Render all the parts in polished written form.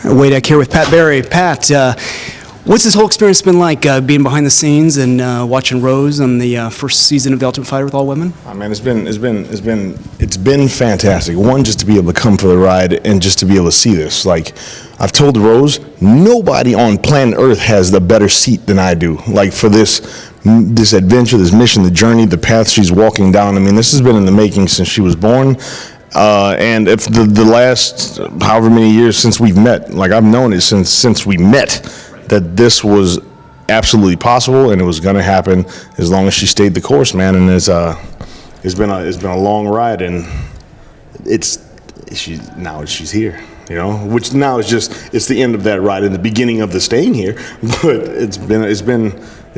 Reenacts here with Pat Barry. Pat, what's this whole experience been like, being behind the scenes and watching Rose on the first season of The Ultimate Fighter with all women? Oh, man, it's been fantastic. One, just to be able to come for the ride and just to be able to see this. Like, I've told Rose, nobody on planet Earth has the better seat than I do. Like, for this adventure, this mission, the journey, the path she's walking down. I mean, this has been in the making since she was born. And if the last however many years since we've met, like I've known it since we met, that this was absolutely possible and it was going to happen as long as she stayed the course, man. And it's been a long ride, and she's here, you know. Which now is it's the end of that ride and the beginning of the staying here. But it's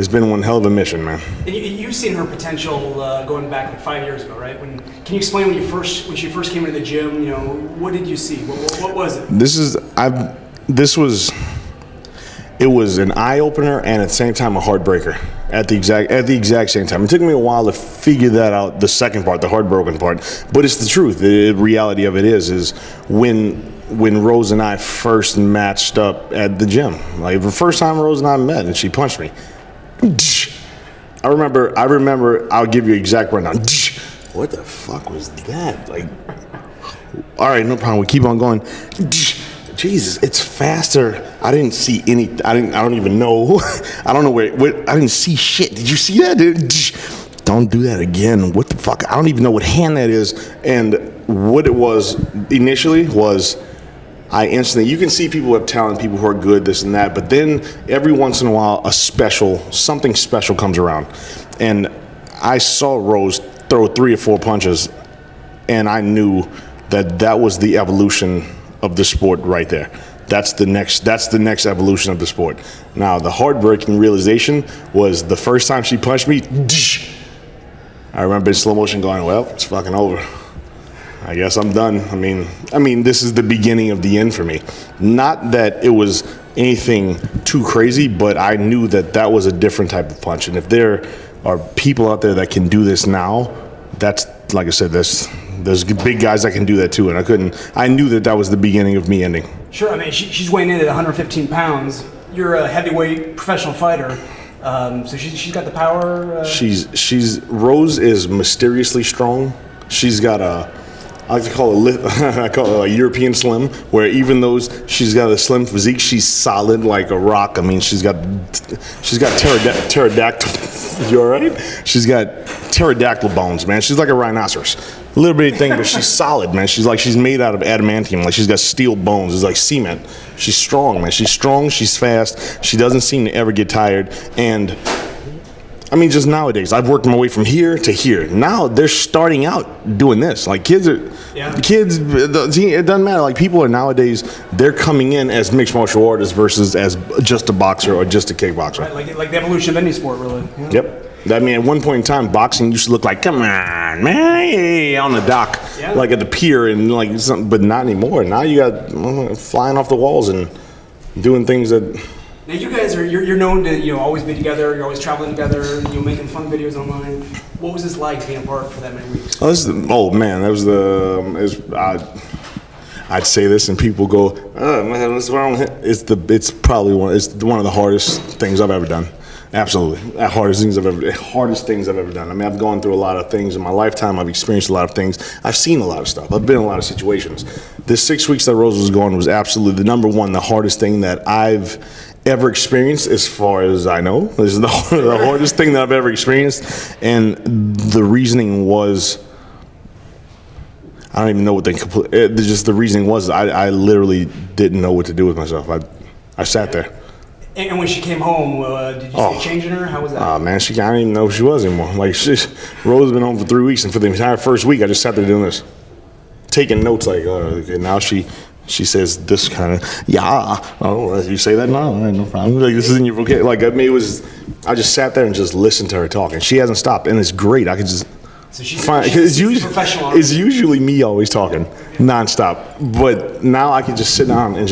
been one hell of a mission, man. And you've seen her potential going back like 5 years ago, right? Can you explain when she first came into the gym? You know, what did you see? What was it? It was an eye opener and at the same time a heartbreaker at the exact same time. It took me a while to figure that out, the second part, the heartbroken part. But it's the truth. The reality of it is when Rose and I first matched up at the gym, like the first time Rose and I met, and she punched me. I remember. I'll give you exact rundown. What the fuck was that? Like, all right, no problem. We keep on going. Jesus, it's faster. I didn't see any. I don't even know. I don't know where. I didn't see shit. Did you see that? Don't do that again. What the fuck? I don't even know what hand that is. And what it was initially was, I instantly, you can see people who have talent, people who are good, this and that, but then every once in a while, something special comes around. And I saw Rose throw 3 or 4 punches, and I knew that was the evolution of the sport right there. That's the next evolution of the sport. Now, the heartbreaking realization was the first time she punched me, I remember in slow motion going, well, it's fucking over. I guess I'm done. I mean, this is the beginning of the end for me. Not that it was anything too crazy, but I knew that was a different type of punch. And if there are people out there that can do this now, that's, like I said, there's big guys that can do that too. And I knew that was the beginning of me ending. Sure. I mean, she's weighing in at 115 pounds. You're a heavyweight professional fighter. So she's got the power. Rose is mysteriously strong. She's got I like to call it a European slim, where even though she's got a slim physique, she's solid like a rock. I mean, she's got pterodactyl. You all right? She's got pterodactyl bones, man. She's like a rhinoceros. A little bitty thing, but she's solid, man. She's made out of adamantium. Like, she's got steel bones. It's like cement. She's strong, man. She's strong. She's fast. She doesn't seem to ever get tired. And I mean, just nowadays, I've worked my way from here to here. Now they're starting out doing this. Like, kids, it doesn't matter. Like, people are nowadays, they're coming in as mixed martial artists versus as just a boxer or just a kickboxer. Right, like the evolution of any sport, really. Yeah. Yep. I mean, at one point in time, boxing used to look like, come on, man, hey, on the dock, like at the pier, and like something, but not anymore. Now you got flying off the walls and doing things that. Now you guys you're known to always be together. You're always traveling together. Making fun videos online. What was this like being apart for that many weeks? I'd say this and people go, oh man, what's wrong with it? It's probably one of the hardest things I've ever done. Absolutely, hardest things I've ever done. I mean, I've gone through a lot of things in my lifetime. I've experienced a lot of things. I've seen a lot of stuff. I've been in a lot of situations. This 6 weeks that Rose was gone was absolutely the hardest thing that I've ever experienced, as far as I know. This is the hardest thing that I've ever experienced, and the reasoning was, I don't even know what the reasoning was. I literally didn't know what to do with myself. I sat there. And when she came home, did you see a change in her? How was that? Oh man, I didn't even know who she was anymore. Like, Rose has been home for 3 weeks, and for the entire first week, I just sat there doing this, taking notes. Like, okay, now she says this kind of, you say that now? All right, no problem. Like, this is in your vocabulary. Like, I mean, I just sat there and just listened to her talk, and she hasn't stopped, and it's great. I could just. So she's professional. It's usually me always talking nonstop, but now I can just sit down and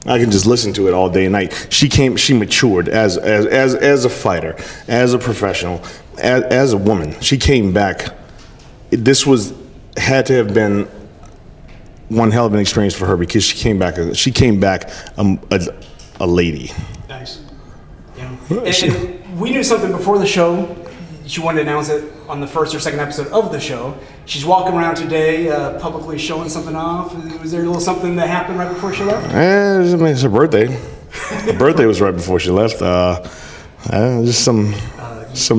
I can just listen to it all day and night. She matured as a fighter, as a professional, as a woman. She came back. Had to have been one hell of an experience for her because she came back a lady. Nice. Yeah. And we knew something before the show. She wanted to announce it on the first or second episode of the show. She's walking around today, publicly showing something off. Was there a little something that happened right before she left? It's her birthday. Her birthday was right before she left. Just some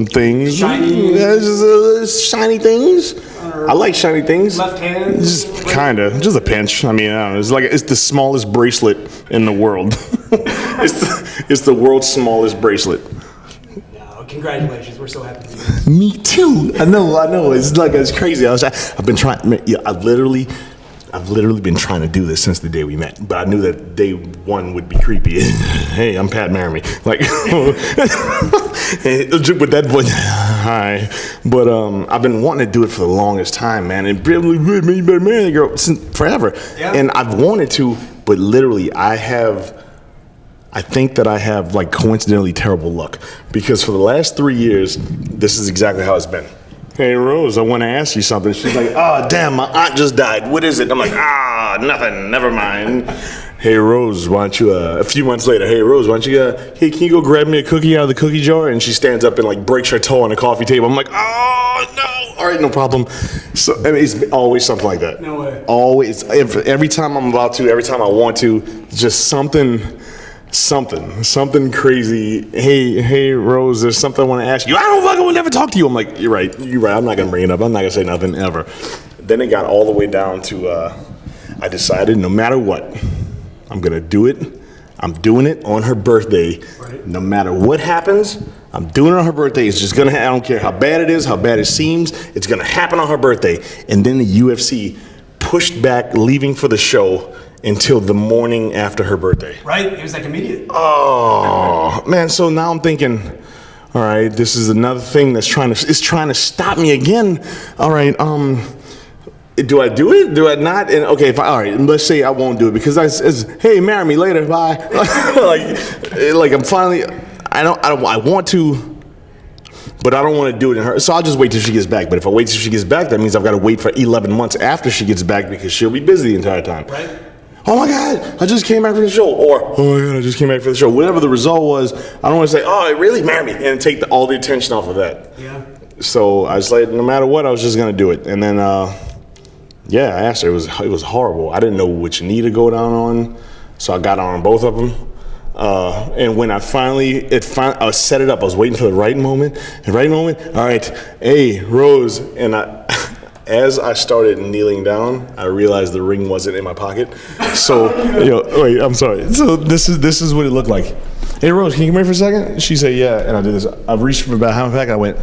things. Shiny. Just shiny things. I like shiny things. Left hand. Just kind of, just a pinch. I mean, I don't know. It's the smallest bracelet in the world. it's the world's smallest bracelet. Congratulations, we're so happy. Me too. I know. It's crazy. I've literally been trying to do this since the day we met, but I knew that day one would be creepy. Hey, I'm Pat, marry me. Like, with that voice, hi. But I've been wanting to do it for the longest time, man. And you better marry the girl since forever. Yeah. And I've wanted to, but literally, I think that I have like coincidentally terrible luck because for the last 3 years, this is exactly how it's been. Hey Rose, I want to ask you something. She's like, oh damn, my aunt just died. What is it? I'm like, nothing, never mind. Hey Rose, why don't you, a few months later, hey Rose, why don't you, hey, can you go grab me a cookie out of the cookie jar? And she stands up and like breaks her toe on the coffee table. I'm like, oh no, all right, no problem. So I mean, it's always something like that. No way. Always, every time I'm about to, every time I want to, just something crazy. Hey Rose, there's something I want to ask you. I don't fucking will never talk to you. I'm like, you're right, I'm not gonna bring it up, I'm not gonna say nothing ever. Then it got all the way down to I decided no matter what, I'm gonna do it. I'm doing it on her birthday. Right. No matter what happens, I'm doing it on her birthday. It's just gonna I don't care how bad it is, how bad it seems, it's gonna happen on her birthday. And then the UFC pushed back leaving for the show until the morning after her birthday. Right? It was like immediate. Oh man! So now I'm thinking, all right, this is another thing that's trying to stop me again. All right, do I do it? Do I not? And okay, all right, let's say I won't do it because hey, marry me later, bye. like I'm finally, I want to, but I don't want to do it in her. So I'll just wait till she gets back. But if I wait till she gets back, that means I've got to wait for 11 months after she gets back because she'll be busy the entire time. Right. Oh my God, I just came back from the show. Or, oh my God, I just came back from the show. Whatever the result was, I don't want to say, oh, really, marry me, and take all the attention off of that. Yeah. So I was like, no matter what, I was just going to do it. And then, I asked her. It was horrible. I didn't know which knee to go down on, so I got on both of them. And when I I set it up. I was waiting for the right moment. All right, hey, Rose. And as I started kneeling down, I realized the ring wasn't in my pocket. So, wait, I'm sorry. So this is what it looked like. Hey, Rose, can you come here for a second? She said, yeah. And I did this. I reached for about half back. I went,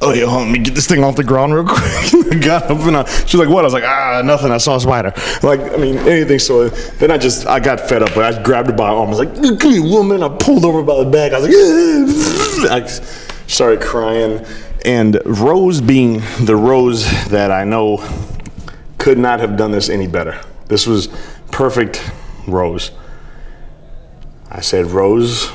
oh, yeah, hold on, let me get this thing off the ground real quick. I got up and she's like, what? I was like, nothing. I saw a spider. Like, I mean, anything. So then I got fed up, but I grabbed her by her arm. I was like, come here, woman. I pulled over by the back. I was like, I started crying. And Rose, being the Rose that I know, could not have done this any better. This was perfect Rose. I said, Rose,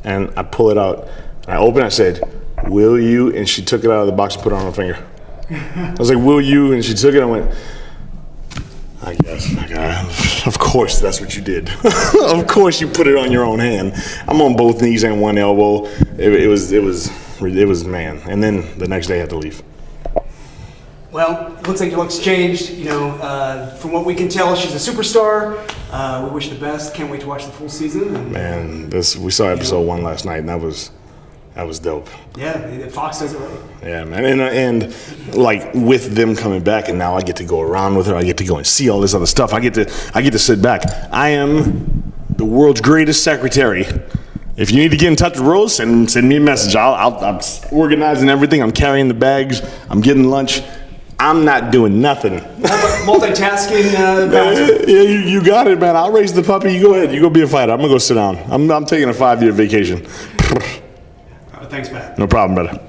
and I pull it out. And I open it, I said, will you? And she took it out of the box and put it on her finger. I was like, will you? And she took it and I went, I guess. Of course that's what you did. Of course you put it on your own hand. I'm on both knees and one elbow. It was man. And then the next day I had to leave. Well, it looks like your look's changed. From what we can tell, she's a superstar. We wish the best. Can't wait to watch the full season. Man, we saw episode 1 last night, and that was dope. Yeah, Fox does it right. Yeah, man, and like with them coming back, and now I get to go around with her. I get to go and see all this other stuff. I get to sit back. I am the world's greatest secretary. If you need to get in touch with Rose, send me a message. I'm organizing everything. I'm carrying the bags. I'm getting lunch. I'm not doing nothing. Multitasking. Yeah, you got it, man. I'll raise the puppy. You go ahead. You go be a fighter. I'm gonna go sit down. I'm taking a 5-year vacation. Thanks, Pat. No problem, brother.